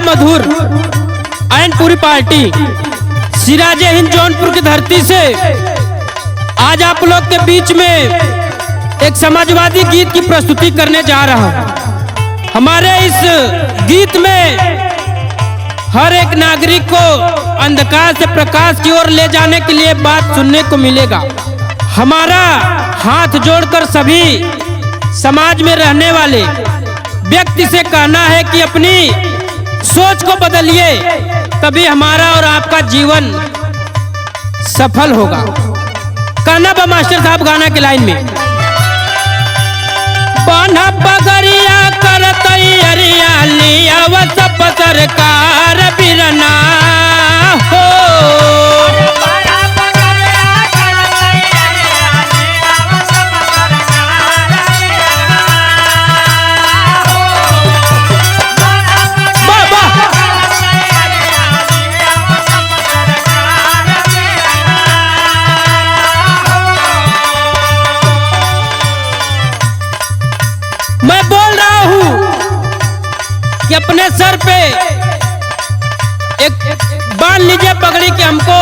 Yadav Madhur and पूरी party सिराजे हिंद जौनपुर की धरती से आज आप लोग के बीच में एक समाजवादी गीत की प्रस्तुति करने जा रहा हूं। हमारे इस गीत में हर एक नागरिक को अंधकार से प्रकाश की ओर ले जाने के लिए बात सुनने को मिलेगा। हमारा हाथ जोड़कर सभी समाज में रहने वाले व्यक्ति से कहना है कि अपनी सोच को बदलिए, तभी हमारा और आपका जीवन सफल होगा। कहना बा मास्टर साहब गाना के लाइन में, बान्हा पगरिया कर तैयारिया लिया व सब सरकार बिरना हो। मैं बोल रहा हूं कि अपने सर पे एक बांध लीजिए पगड़ी कि हमको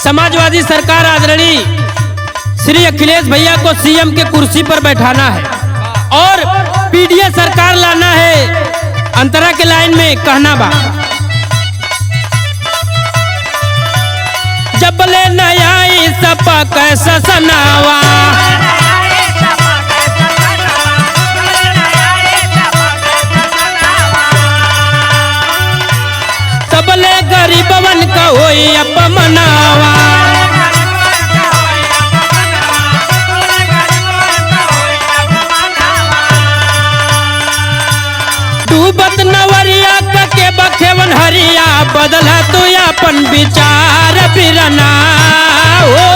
समाजवादी सरकार आदरणीय श्री अखिलेश भैया को सीएम के कुर्सी पर बैठाना है और पीडीए सरकार लाना है। अंतरा के लाइन में कहना बा, जब ले नया सपा कैसा सनावा, सबले गरीबवन का होई अपमनावा, डूबत नवरिया के बखेवन हरिया, बदला तो अपन विचार बिरना हो।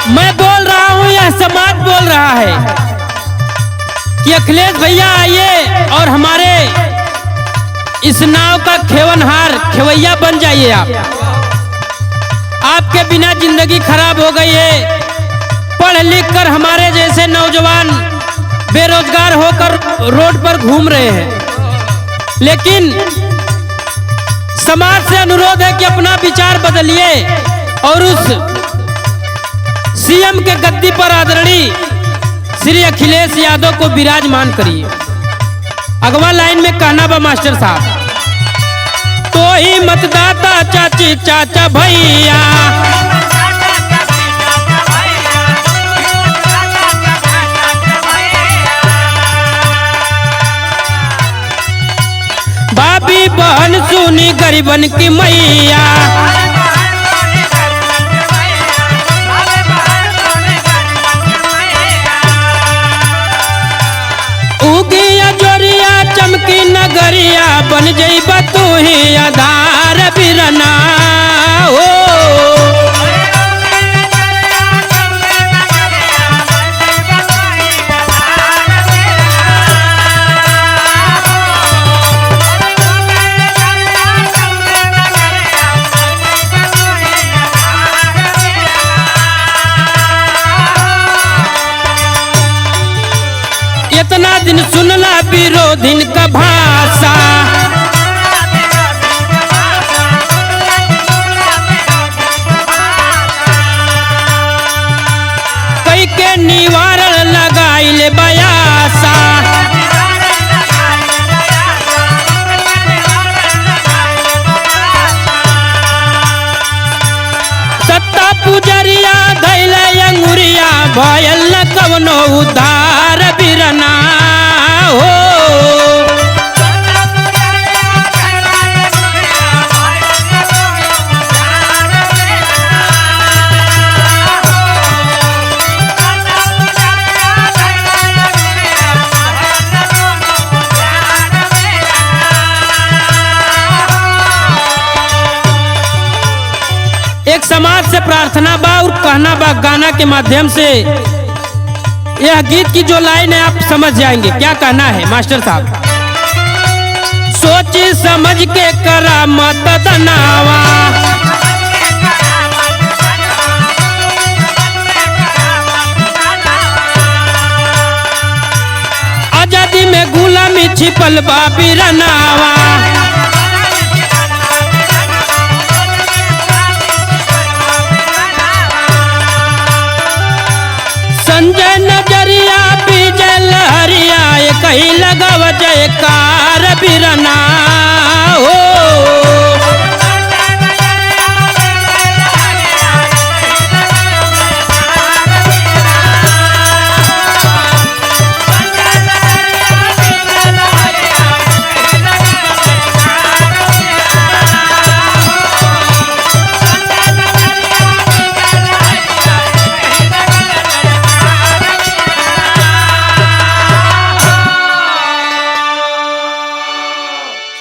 मैं बोल रहा हूं, यह समाज बोल रहा है कि अखिलेश भैया आइए और हमारे इस नाव का खेवैया बन जाइए। आपके बिना जिंदगी खराब हो गई है। पढ़ लिख कर हमारे जैसे नौजवान बेरोजगार होकर रोड पर घूम रहे हैं, लेकिन समाज से अनुरोध है कि अपना विचार बदलिए और उस सीएम के गद्दी पर आदरणीय श्री अखिलेश यादव को विराजमान करिए। अगवा लाइन में कहना बा मास्टर साहब, तो ही मतदाता चाची चाचा भैया, भाभी बहन सुनी गरीबन की मैया, जोरिया चमकी नगरिया, बन जइबा तू ही आधार बिरना हो। इतना दिन सुनला विरोधिन का भाषा, कई के निवारण लगाइले बयासा, सत्ता पुजरिया धैले अंगुरिया, भयल न कवनो उधार बिरना हो। एक समाज से प्रार्थना बा और कहना बा गाना के माध्यम से यह गीत की जो लाइन है आप समझ जाएंगे क्या कहना है मास्टर साहब। सोच समझ के करा मत दनावा, आजादी में गुलामी छिपल बा बिरनावा, संजय नजरिया विजय लहरिया कहीं लगाव जयकार बिरन